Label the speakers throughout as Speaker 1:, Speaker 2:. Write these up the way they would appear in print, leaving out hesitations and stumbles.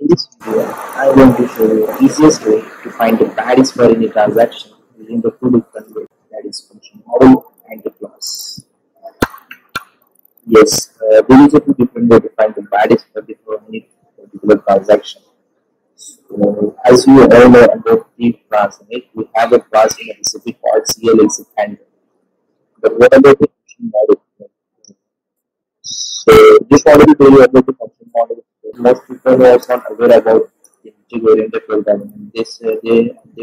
Speaker 1: In this video, I am going to show you the easiest way to find the baddies for any transaction using the two different ways, that is function model and the class. Yes, there is a two different way to find the baddies for any particular transaction. So, as you all know about the class, right? We have a class in a specific called CLS handler. But what about the function model? So, just wanted to tell you about the function model. Most people are not aware about the object-oriented programming. They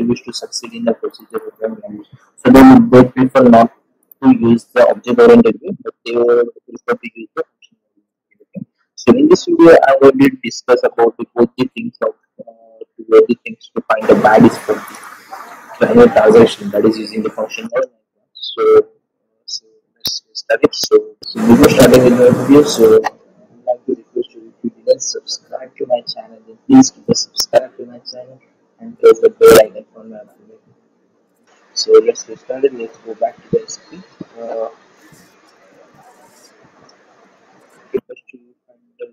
Speaker 1: wish to succeed in the procedure programming language. So they prefer not to use the object-oriented way, but they prefer to use the function oriented way. So in this video, I will discuss about both the things of both the things to find the baddies for the any transaction that is using the function model. So let's start it. So before starting with the video, so I'd like to request you if you didn't subscribe to my channel, then please subscribe to my channel and press the bell icon for notification. So let's get started. Let's go back to the recipe. First you find the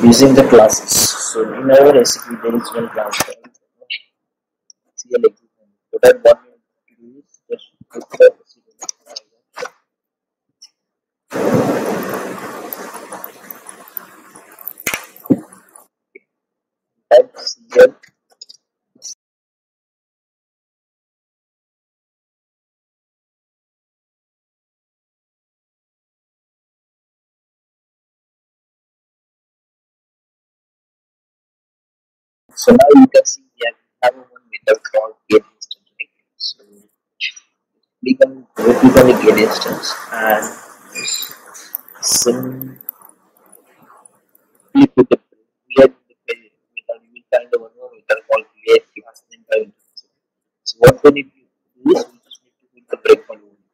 Speaker 1: using the classes. So in our recipe there is one class called CLX. So that what we have to do is just put the type CL. So now you can see here we have one method called get instance, right? So click on the get instance and simply put the clear the method. You will find the one more method called clear class name by instance. So what we need to do is we just need to put the breakpoint only.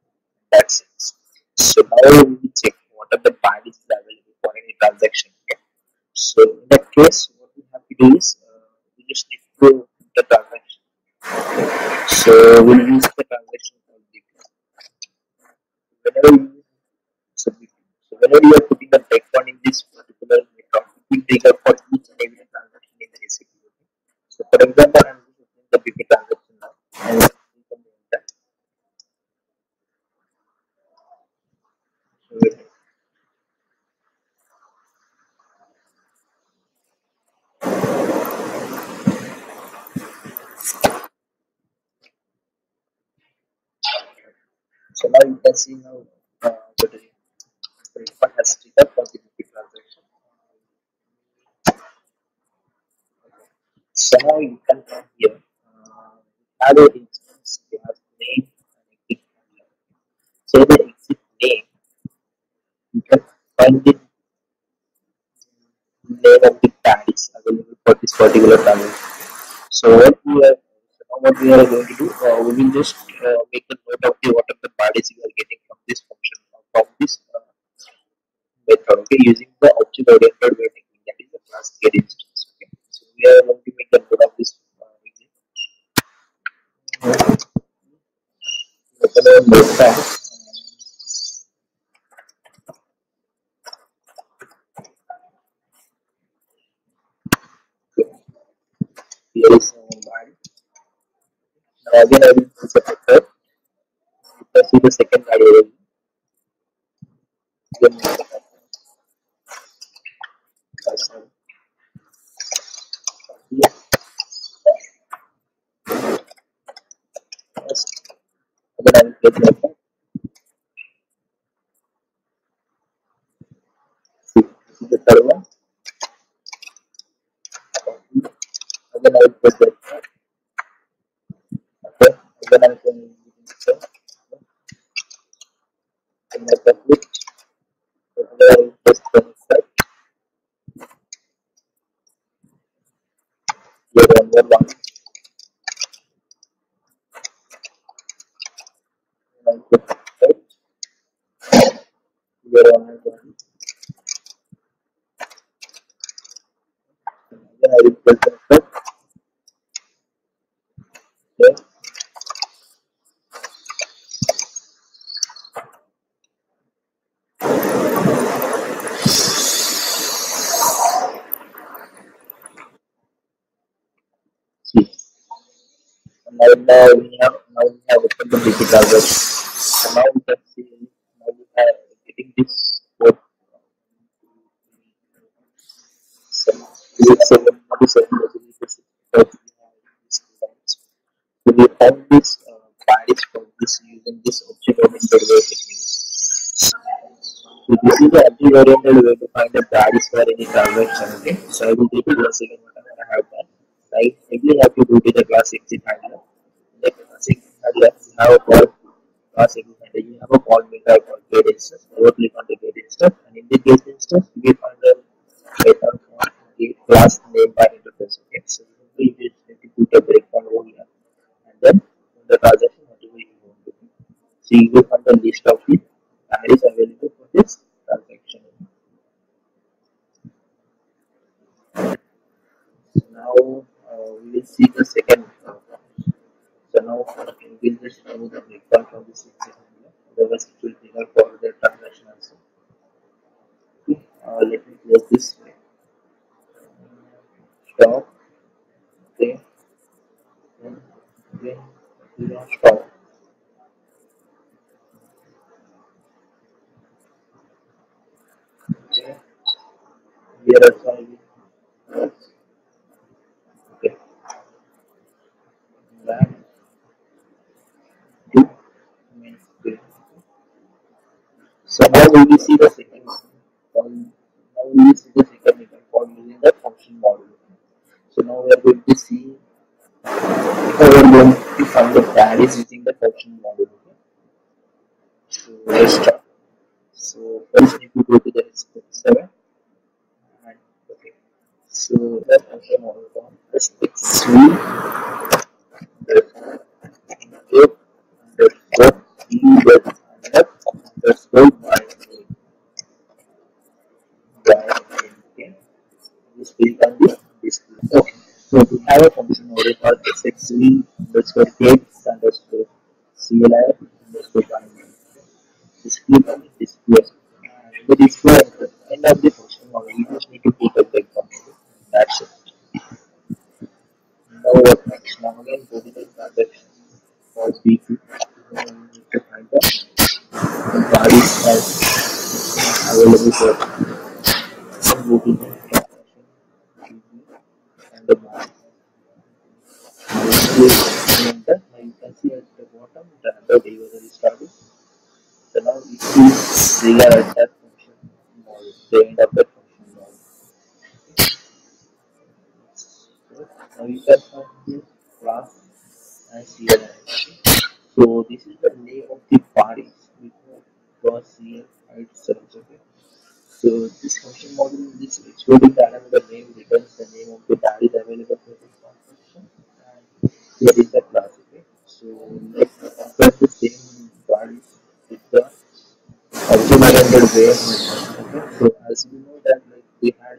Speaker 1: That's it. So now we will check what are the baddies available for any transaction. Okay? So in that case, what we have to do is we just need to put the transaction. So we'll use the transaction called details. Whenever you submit, so whenever you are putting the breakpoint in this particular method, it will take up for each and every transaction in the recipe. Okay? So for example, I'm just opening the BP transaction now, and we can do that. So now you can see now the breakpoint has triggered for the BP transaction. So now you can come here. Add an instance, you have name and exit handler. So the exit name, you can find the name of the baddies available for this particular transaction. So what we are going to do, we will just make a note of the what are the baddies we are getting from this function from this method. Okay, using the object oriented way technique, that is the class get instance. Okay, so we are going to make a note of this. Open our notepad. Here is body. Now again I will choose a vector. You can see the second body already. Again I will get like that. See, this is the third one. Again I will get like that. Okay. Again I can use the and I can click. Again I will press the side. Here one more one. And I will put the side. Here one more one. Again I will press the side. Okay. Now we have opened the digital web. So now we can see now we are getting this code. So it's 747 resolution because we have this device. So we found this Paris for this using this object-oriented web technique. So this is the object-oriented way to find the Paris for any transaction. Okay. So I will repeat once again what I have done. Right. Simply have to go to the class exit handler. The class exit handler you have a call class exit handler. You have a call method called get instance. Double click on the get instance, and in the get instance we find the method for the class name by interface. Okay. So we just need to put a breakpoint over here, and then the transaction whatever you want to do. So you will find the list of the values available for this transaction. So now we will see the second. So now we will just remove the breakpoint from this exit handler. Otherwise, it will trigger for the transaction also. Okay. Let me close this. Stop. Okay. Okay. Stop. Okay. Here also I will. Okay. That two means three. So now we will see the second one. Now we will see the second method for using the function model. So now we are going to see how we are going to find the values using the function model. Okay. So let's start. So first need to go to the step 7 and okay. So the function model form is xv underscore underscore e with underscore by okay. Just click on the display. Okay. So we have a function model called sxv underscore gates underscore cli underscore binary. Just click on the display. The display at the end of the function model, you just need to put a breakpoint. That's it. Now what next? Now again go to the transaction for B2. Now we need to find the bodies as available for go to the transaction and the body. Enter. Now you can see at the bottom the under user is started. So now it will trigger at that function model, the end of that function model. So now you can find this class as here. So this is the name of the parties because here itself. Okay. So this function model is excluding the another name returns the name of the parties available for this transaction, and here is the class. Okay. So let's compare the same parties with the object-oriented way. Okay. So as we know that like we had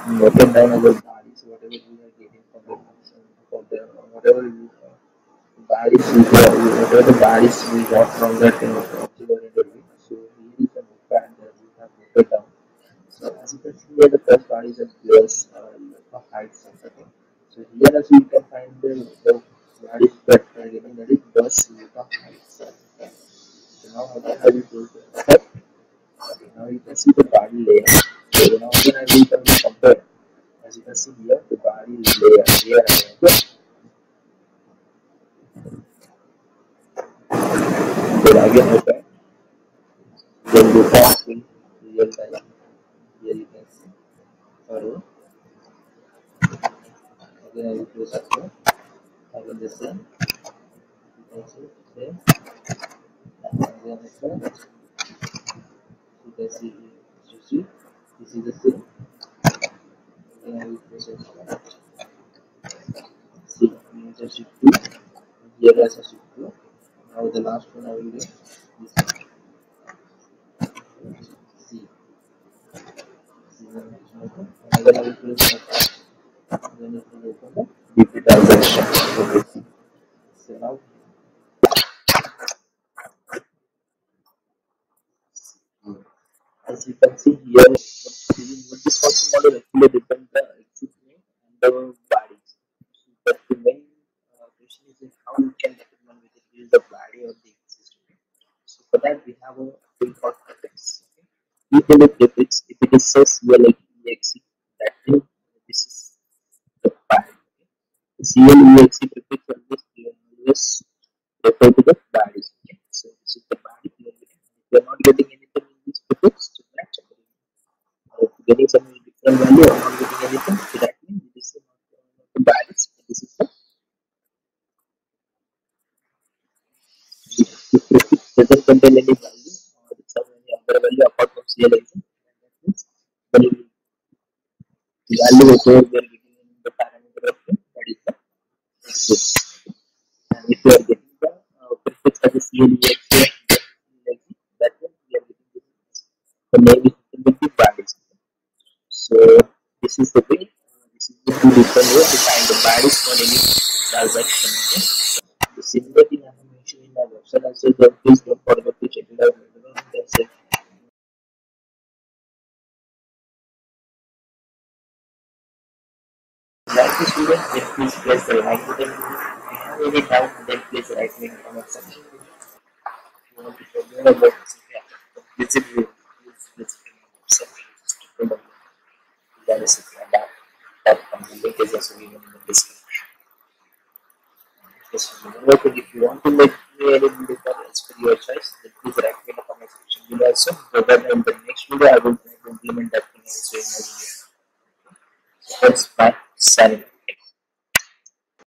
Speaker 1: noted down our parties, whatever we are getting from the function, for the whatever we Badis we got, whatever the badis we got from that object-oriented way. So here is the notepad that we have noted down. So as you can see here, the first body is a plus height something. So here also you can find the badis that we are getting, that is plus height. So now again I will close the step. Okay, now you can see the body layer. So now again I will compare. As you can see here, the body layer here again. So again open. Then the forms will real time. Here you can see arrow. Again I will close up. Again the same. You can see same. And again the same. You can see this is the same. Again I will close up. See, we just shift to here as a shift to. Now the last one I will do this C. See the next one. And again I will close up. Then it will open the DP transaction. Okay. So now as you can see here, this function model actually depends the exit name and the body. So that's the main question is that how we can determine whether it is the body or the existing. So for that we have a thing called prefix. Okay? We can look prefix if it is says CLEX, that means this is the body. Okay? The CLEX prefix always refer to the bodies. Okay? So this is the body. If you are not getting anything in this prefix, so that's okay. Or if you're getting some different value or not getting anything, so that means this is not the bodies. This is the if prefix doesn't contain any value or some any other value apart from CLX, that means the value whatever we are getting in the parameter of the that is the prefix. And if you are getting the prefix as a CLEX, that means we are getting the name is with the values. So this is the way. This is the two different way to find the values for any transaction. Okay? The similar thing I have mentioned in my website also. Please don't forget to check it out. That's it. Like the student, then please press the like button. If you have any doubt, then please write me in the comment section. If you want to know more about this, visit me. Please visit my website. That the link is also given in the description. Just remember to if you want to make me any video else for your choice, then please write me in the comment section below also. So that in the next video I will try to implement that thing also in my video. So that's my signing.